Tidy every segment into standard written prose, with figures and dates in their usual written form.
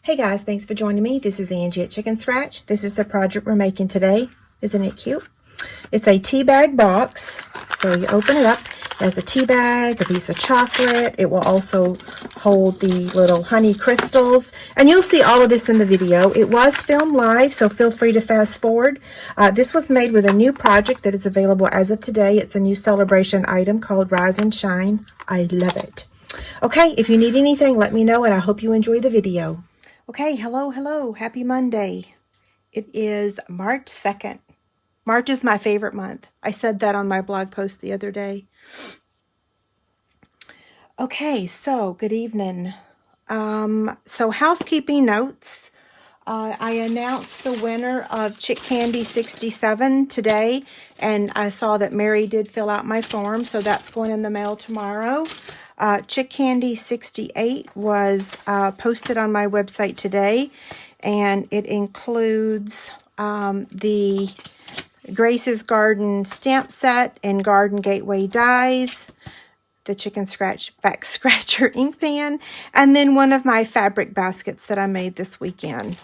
Hey guys, thanks for joining me. This is Angie at Chicken Scratch. This is the project we're making today. Isn't it cute? It's a tea bag box. So you open it up. It has a tea bag, a piece of chocolate. It will also hold the little honey crystals. And you'll see all of this in the video. It was filmed live, so feel free to fast forward. This was made with a new project that is available as of today. It's a new celebration item called Rise and Shine. I love it. Okay, if you need anything, let me know, and I hope you enjoy the video. Okay, hello, happy Monday. It is March 2nd. March is my favorite month. I said that on my blog post the other day. Okay, so good evening. So housekeeping notes. I announced the winner of Chick Candy 67 today, and I saw that Mary did fill out my form, so that's going in the mail tomorrow. Chick Candy 68 was posted on my website today, and it includes the Grace's Garden stamp set and Garden Gateway dies, the Chicken Scratch back scratcher ink pen, and then one of my fabric baskets that I made this weekend.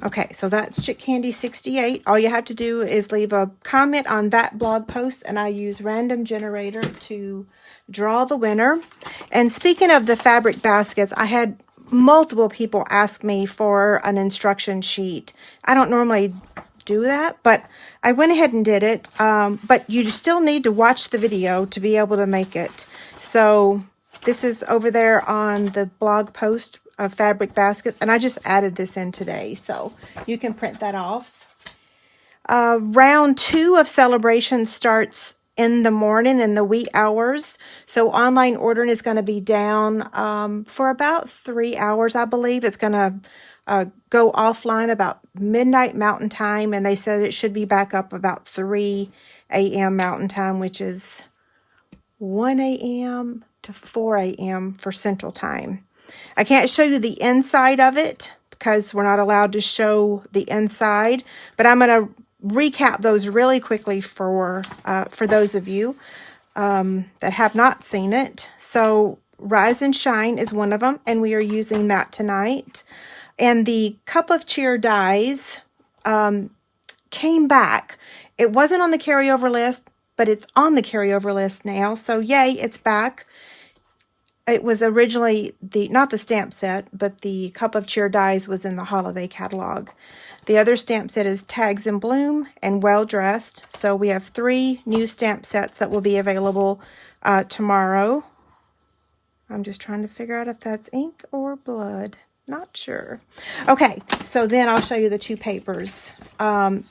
Okay, so that's Chick Candy 68. All you have to do is leave a comment on that blog post, and I use Random Generator to draw the winner. And speaking of the fabric baskets, I had multiple people ask me for an instruction sheet. I don't normally do that, but I went ahead and did it. But you still need to watch the video to be able to make it. So this is over there on the blog post of fabric baskets, and I just added this in today, so you can print that off. Round 2 of celebration starts in the morning in the wee hours, so online ordering is going to be down for about 3 hours, I believe. It's going to go offline about midnight Mountain Time, and they said it should be back up about 3 a.m. Mountain Time, which is 1 a.m. to 4 a.m. for Central Time. I can't show you the inside of it because we're not allowed to show the inside, but I'm going to recap those really quickly for those of you that have not seen it. So Rise and Shine is one of them, and we are using that tonight. And the Cup of Cheer dies came back. It wasn't on the carryover list, but it's on the carryover list now. So yay, it's back. It was originally not the stamp set, but the Cup of Cheer dies was in the holiday catalog. The other stamp set is Tags in Bloom and Well Dressed. So we have 3 new stamp sets that will be available tomorrow. I'm just trying to figure out if that's ink or blood. Not sure. Okay, so then I'll show you the 2 papers.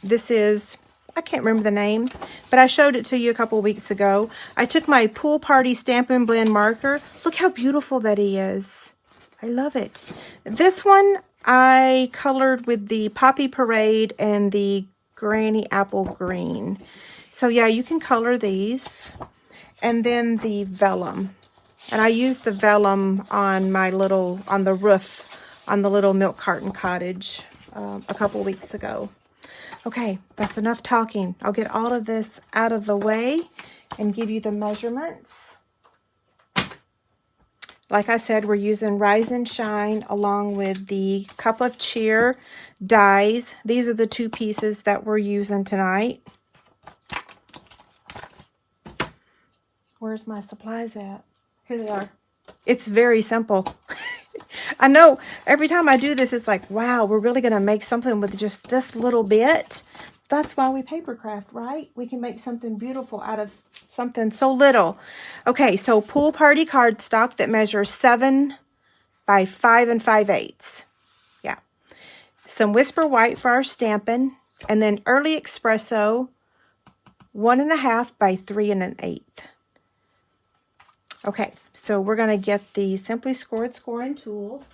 This is, I can't remember the name, but I showed it to you a couple weeks ago. I took my Pool Party Stamp and Blend marker. Look how beautiful that is. I love it. This one I colored with the Poppy Parade and the Granny Apple Green. So yeah, you can color these. And then the vellum. And I used the vellum on my little, on the roof, on the little milk carton cottage a couple weeks ago. Okay, that's enough talking. I'll get all of this out of the way and give you the measurements. Like I said, we're using Rise and Shine along with the Cup of Cheer dies. These are the 2 pieces that we're using tonight. Where's my supplies at? Here they are. It's very simple. I know every time I do this, it's like, wow, we're really going to make something with just this little bit. That's why we papercraft, right? We can make something beautiful out of something so little. Okay, so Pool Party cardstock that measures 7 by 5 5/8. Yeah. Some Whisper White for our stamping. And then Early Espresso 1.5 by 3 1/8. Okay, so we're going to get the Simply Scored scoring tool.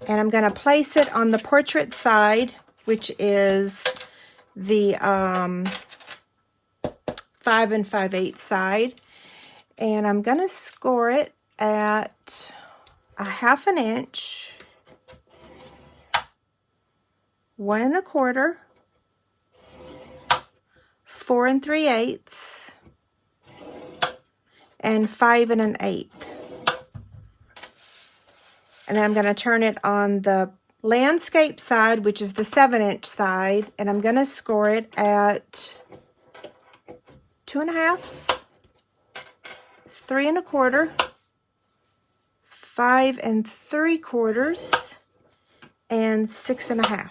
And I'm going to place it on the portrait side, which is the 5 5/8 side. And I'm going to score it at 1/2 inch, 1 1/4, 4 3/8, and 5 1/8. And then I'm going to turn it on the landscape side, which is the 7-inch side, and I'm going to score it at 2.5, 3 1/4, 5 3/4, and 6 1/2.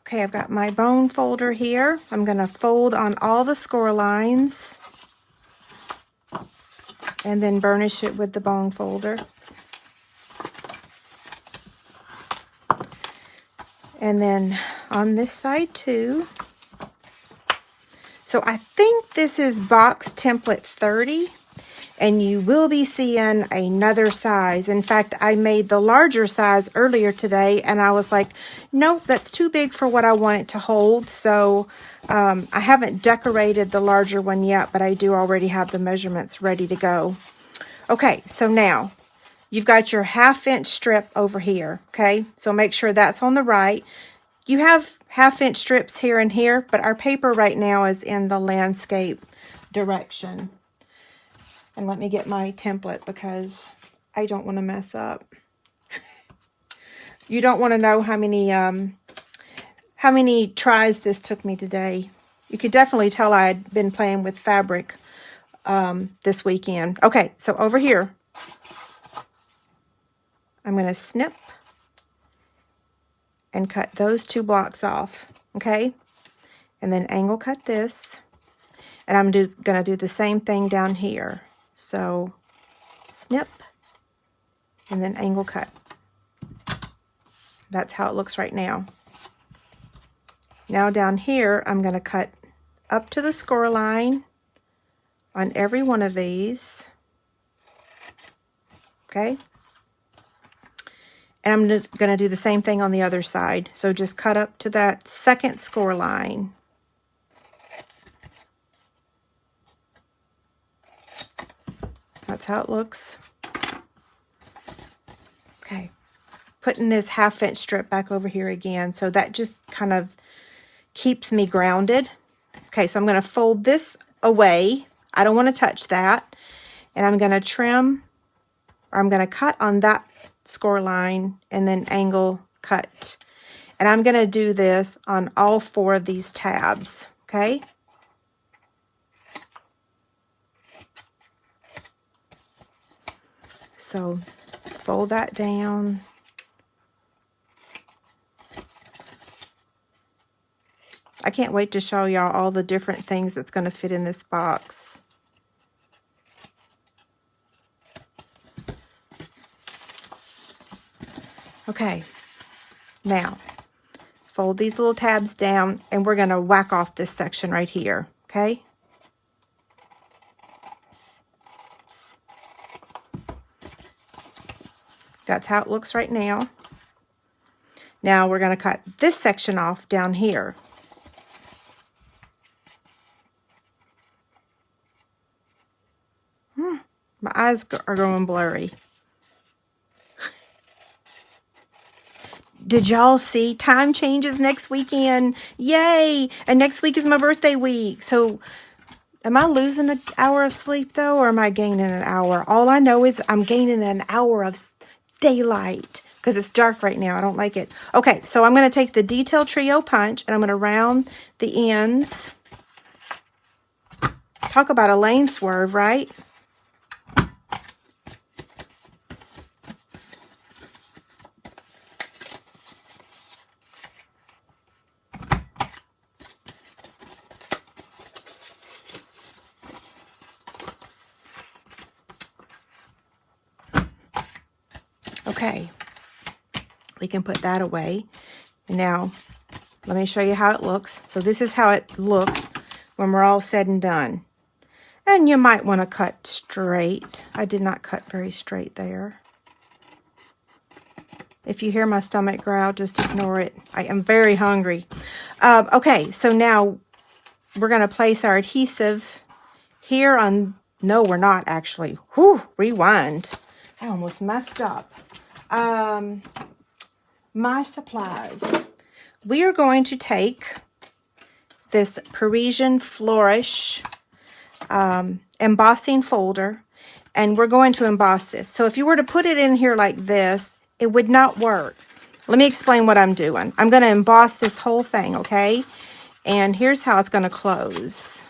Okay, I've got my bone folder here. I'm going to fold on all the score lines and then burnish it with the bone folder. And then on this side too. So I think this is box template 30, and you will be seeing another size. In fact, I made the larger size earlier today, and I was like, nope, that's too big for what I want it to hold. So I haven't decorated the larger one yet, but I do already have the measurements ready to go. Okay, so now you've got your 1/2-inch strip over here, okay? So make sure that's on the right. You have 1/2-inch strips here and here, but our paper right now is in the landscape direction. And let me get my template because I don't want to mess up. You don't want to know how many tries this took me today. You could definitely tell I had been playing with fabric this weekend. Okay, so over here, I'm going to snip and cut those 2 blocks off, okay? And then angle cut this. And I'm going to do the same thing down here. So snip and then angle cut. That's how it looks right now. Now down here, I'm going to cut up to the score line on every one of these. Okay? And I'm going to do the same thing on the other side. So just cut up to that second score line. That's how it looks. Okay. Putting this 1/2-inch strip back over here again. So that just kind of keeps me grounded. Okay, so I'm going to fold this away. I don't want to touch that. And I'm going to trim, or I'm going to cut on that score line and then angle cut. And I'm going to do this on all 4 of these tabs, okay? So fold that down. I can't wait to show y'all all the different things that's going to fit in this box. Okay, now fold these little tabs down and we're going to whack off this section right here, okay? That's how it looks right now. Now we're going to cut this section off down here. My eyes are going blurry. Did y'all see time changes next weekend? Yay! And next week is my birthday week. So am I losing an hour of sleep though, or am I gaining an hour? All I know is I'm gaining an hour of daylight because it's dark right now. I don't like it. Okay, so I'm going to take the Detail Trio punch and I'm going to round the ends. Talk about a lane swerve, right? Okay, we can put that away. Now, let me show you how it looks. So this is how it looks when we're all said and done. And you might want to cut straight. I did not cut very straight there. If you hear my stomach growl, just ignore it. I am very hungry. Okay, so now we're going to place our adhesive here on... No, we're not actually. Whew, rewind. I almost messed up. My supplies. We are going to take this Parisian Flourish embossing folder, and we're going to emboss this. So if you were to put it in here like this, it would not work. Let me explain what I'm doing. I'm going to emboss this whole thing, okay? And here's how it's going to close.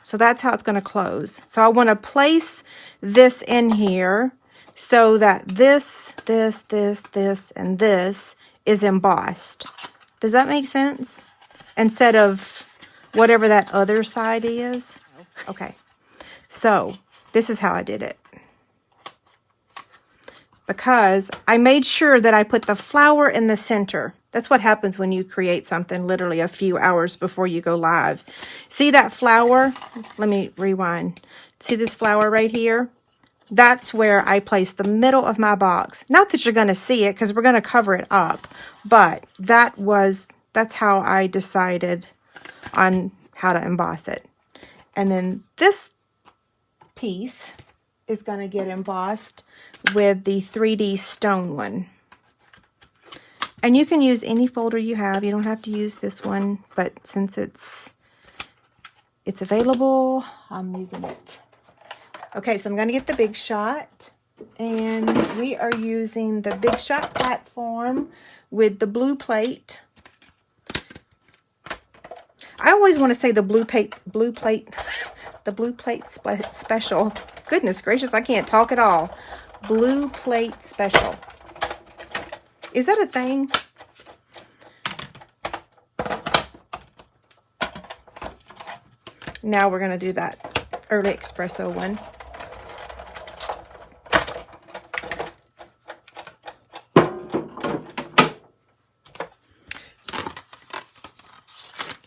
So that's how it's going to close. So I want to place this in here so that this, and this is embossed. Does that make sense? Instead of whatever that other side is. Okay. So this is how I did it. Because I made sure that I put the flower in the center. That's what happens when you create something literally a few hours before you go live. See that flower? Let me rewind. See this flower right here? That's where I place the middle of my box. Not that you're going to see it because we're going to cover it up. But that's how I decided on how to emboss it. And then this piece is going to get embossed with the 3D stone one. And you can use any folder you have. You don't have to use this one, but since it's available, I'm using it. Okay, so I'm going to get the Big Shot, and we are using the Big Shot platform with the blue plate. I always want to say the blue plate special. Goodness gracious, I can't talk at all. Blue plate special. Is that a thing? Now we're going to do that early espresso one.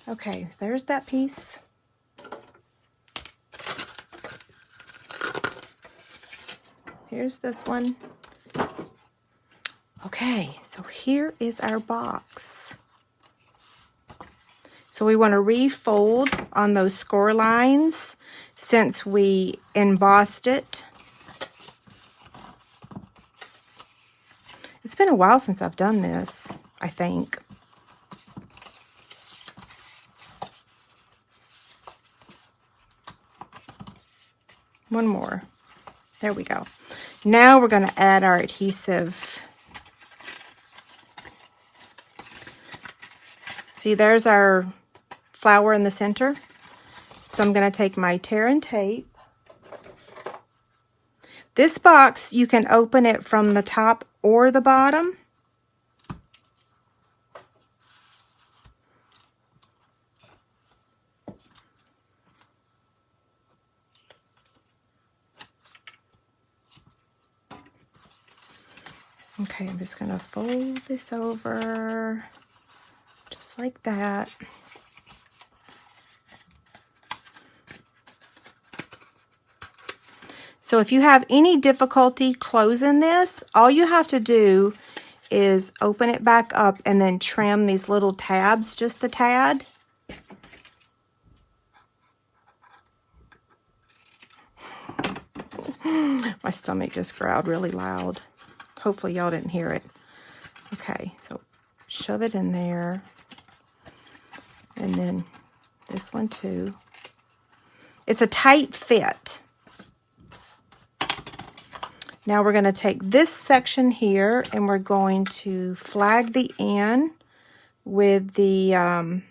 Okay, so there's that piece. Here's this one. Okay, so here is our box. So we want to refold on those score lines since we embossed it. It's been a while since I've done this, I think. One more. There we go. Now we're going to add our adhesive. See, there's our flower in the center. So I'm going to take my tear and tape. This box, you can open it from the top or the bottom. Okay, I'm just going to fold this over just like that. So if you have any difficulty closing this, all you have to do is open it back up and then trim these little tabs just a tad. My stomach just growled really loud. Hopefully y'all didn't hear it. Okay, so shove it in there. And then this one too. It's a tight fit. Now we're going to take this section here and we're going to flag the end with the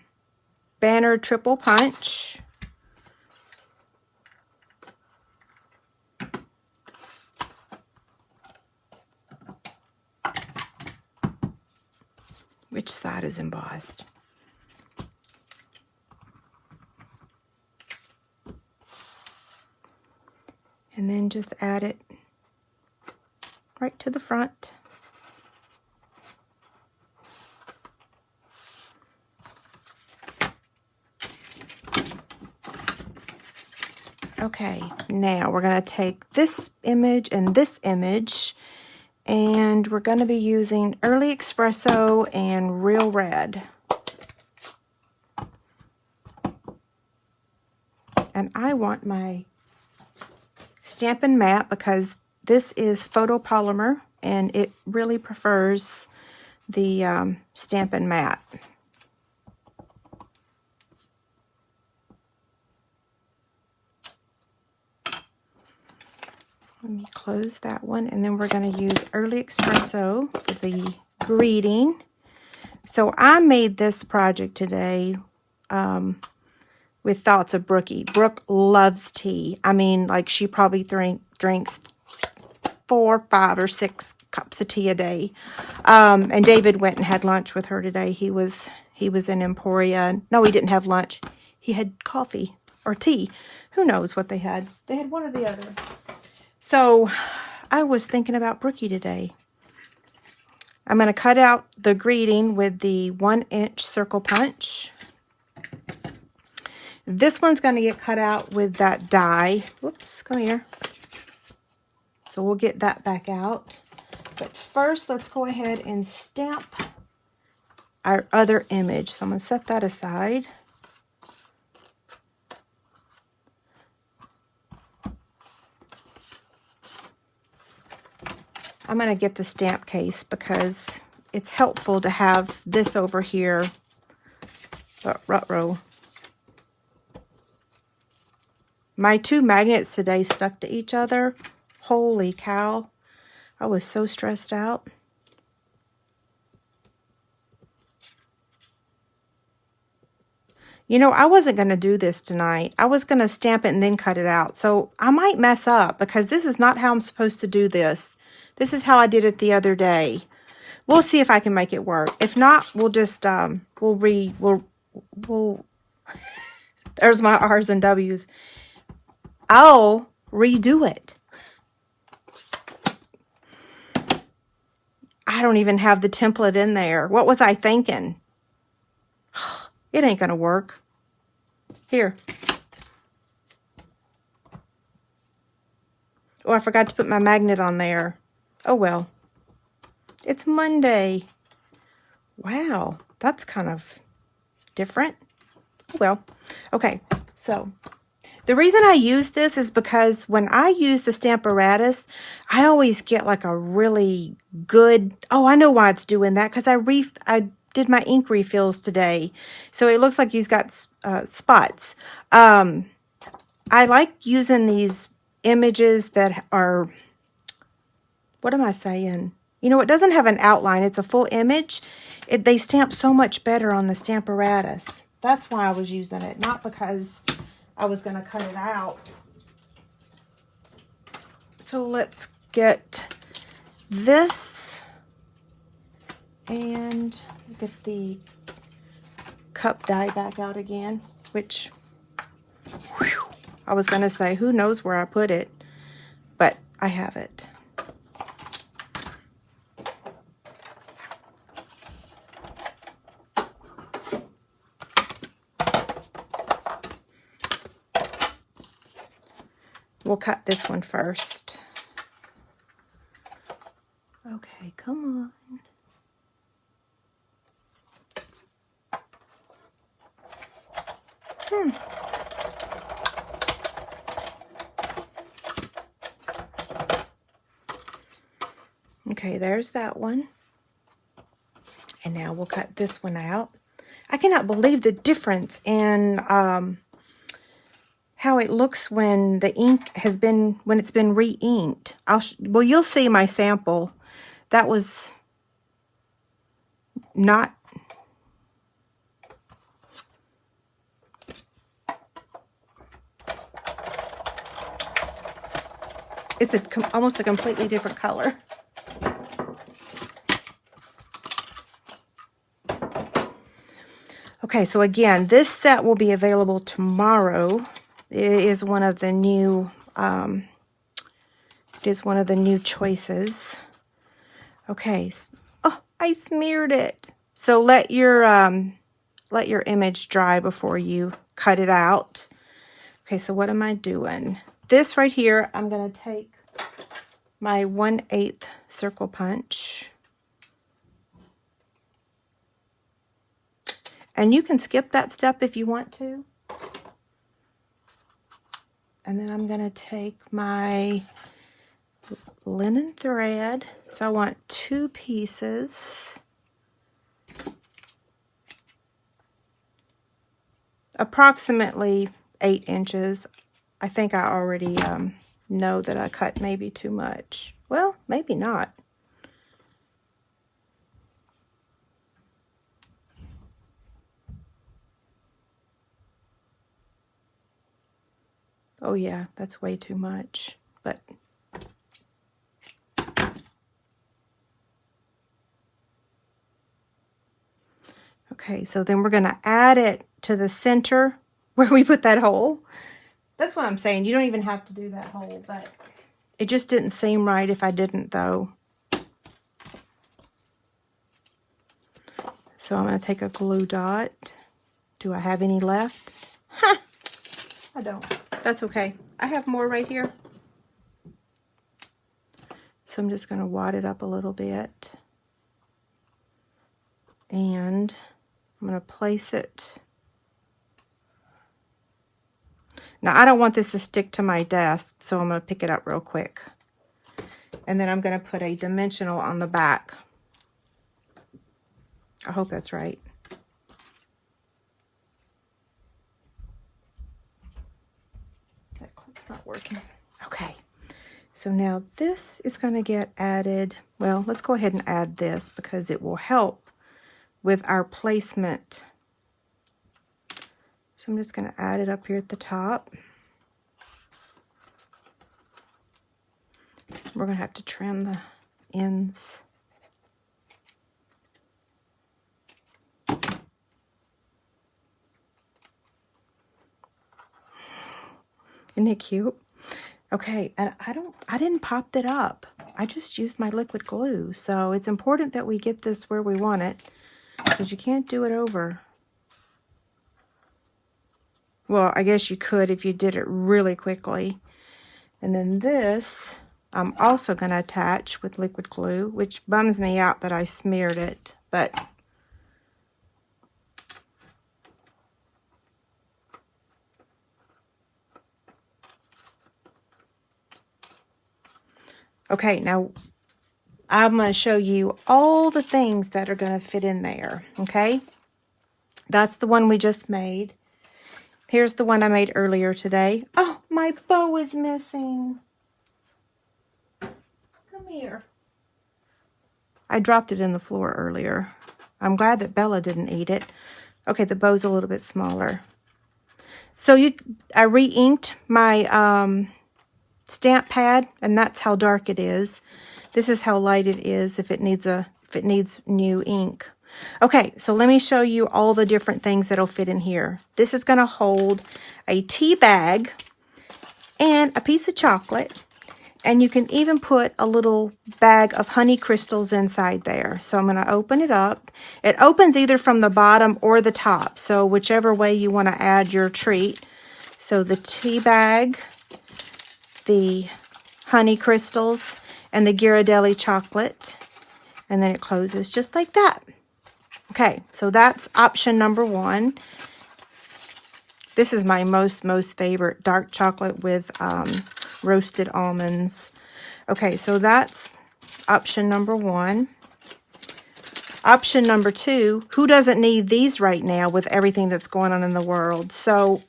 banner triple punch. Which side is embossed? And then just add it right to the front. Okay, now we're going to take this image and this image, and we're going to be using Early Espresso and Real Red. And I want my Stampin' Matte because this is photopolymer and it really prefers the Stampin' Matte. Let me close that one, and then we're going to use Early Espresso for the greeting. So I made this project today with thoughts of Brookie. Brooke loves tea. I mean, like, she probably drinks 4, 5, or 6 cups of tea a day. And David went and had lunch with her today. He was in Emporia. No, he didn't have lunch. He had coffee or tea. Who knows what they had? They had one or the other. So I was thinking about Brookie today. I'm going to cut out the greeting with the 1-inch circle punch. This one's going to get cut out with that die. Whoops, come here. So we'll get that back out. But first, let's go ahead and stamp our other image. So I'm going to set that aside. I'm going to get the stamp case because it's helpful to have this over here. But ruh-roh. My 2 magnets today stuck to each other. Holy cow. I was so stressed out. You know, I wasn't going to do this tonight. I was going to stamp it and then cut it out. So I might mess up because this is not how I'm supposed to do this. This is how I did it the other day. We'll see if I can make it work. If not, we'll just, we'll there's my R's and W's. I'll redo it. I don't even have the template in there. What was I thinking? It ain't gonna work. Here. Oh, I forgot to put my magnet on there. Oh well. It's Monday. Wow, that's kind of different. Oh well. Okay, so the reason I use this is because when I use the Stamparatus, I always get like a really good, oh, I know why it's doing that, because I did my ink refills today. So it looks like he's got spots. I like using these images that are, what am I saying? You know, it doesn't have an outline. It's a full image. They stamp so much better on the Stamparatus. That's why I was using it, not because I was going to cut it out. So let's get this and get the cup die back out again, which, whew, I was going to say, who knows where I put it, but I have it. We'll cut this one first. Okay, come on. Okay, there's that one. And now we'll cut this one out. I cannot believe the difference in how it looks when the ink has been, when it's been re-inked. Well, you'll see my sample. That was not, it's almost a completely different color. Okay, so again, this set will be available tomorrow. It is one of the new, choices. Okay, oh, I smeared it. So let your image dry before you cut it out. Okay, so what am I doing? This right here, I'm gonna take my 1/8 circle punch. And you can skip that step if you want to. And then I'm going to take my linen thread. So I want 2 pieces. Approximately 8 inches. I think I already know that I cut maybe too much. Well, maybe not. Oh yeah, that's way too much, but okay, so then we're going to add it to the center where we put that hole. That's what I'm saying. You don't even have to do that hole, but it just didn't seem right if I didn't, though. So I'm going to take a glue dot. Do I have any left? Huh, I don't. That's okay. I have more right here. So I'm just going to wad it up a little bit. And I'm going to place it. Now, I don't want this to stick to my desk, so I'm going to pick it up real quick. And then I'm going to put a dimensional on the back. I hope that's right. That clip's not working. Okay. So now this is going to get added. Well, let's go ahead and add this because it will help with our placement. So I'm just going to add it up here at the top. We're going to have to trim the ends. Isn't it cute? Okay, and I didn't pop that up. I just used my liquid glue. So it's important that we get this where we want it, because you can't do it over. Well, I guess you could if you did it really quickly. And then this, I'm also going to attach with liquid glue, which bums me out that I smeared it, but okay, now I'm going to show you all the things that are going to fit in there, okay? That's the one we just made. Here's the one I made earlier today. Oh, my bow is missing. Come here. I dropped it in the floor earlier. I'm glad that Bella didn't eat it. Okay, the bow's a little bit smaller. So I re-inked my stamp pad, and that's how dark it is. This is how light it is if it needs new ink. Okay, so let me show you all the different things that'll fit in here. This is going to hold a tea bag and a piece of chocolate, and you can even put a little bag of honey crystals inside there. So I'm going to open it up. It opens either from the bottom or the top, so whichever way you want to add your treat. So the tea bag, the honey crystals, and the Ghirardelli chocolate, and then it closes just like that. Okay, so that's option number one. This is my most favorite, dark chocolate with roasted almonds. Okay, so that's option number one. Option number two, who doesn't need these right now with everything that's going on in the world? So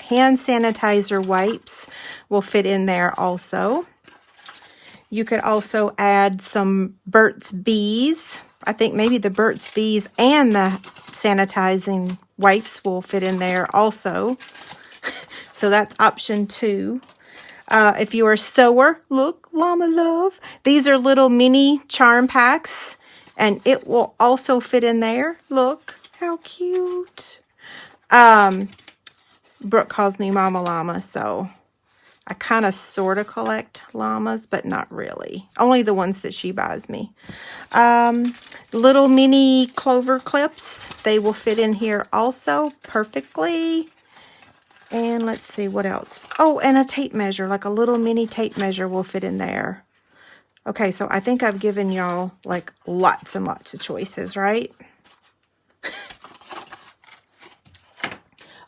hand sanitizer wipes will fit in there also. You could also add some Burt's Bees. I think maybe the Burt's Bees and the sanitizing wipes will fit in there also. So that's option two. If you are a sewer, look, Llama Love. These are little mini charm packs, and it will also fit in there. Look, how cute. Brooke calls me Mama Llama, so I kind of sort of collect llamas, but not really. Only the ones that she buys me. Little mini clover clips. They will fit in here also perfectly. And let's see what else. Oh, and a tape measure, like a little mini tape measure will fit in there. Okay, so I think I've given y'all like lots and lots of choices, right?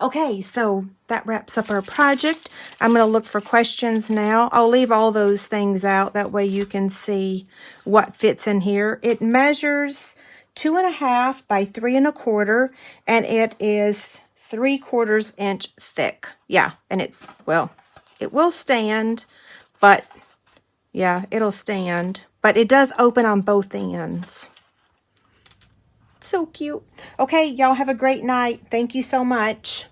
Okay, so that wraps up our project. I'm going to look for questions now. I'll leave all those things out. That way you can see what fits in here. It measures 2.5 by 3 1/4, and it is 3/4 inch thick. Yeah, and it's, well, it will stand but yeah, it'll stand. But it does open on both ends. So cute. Okay, y'all have a great night. Thank you so much.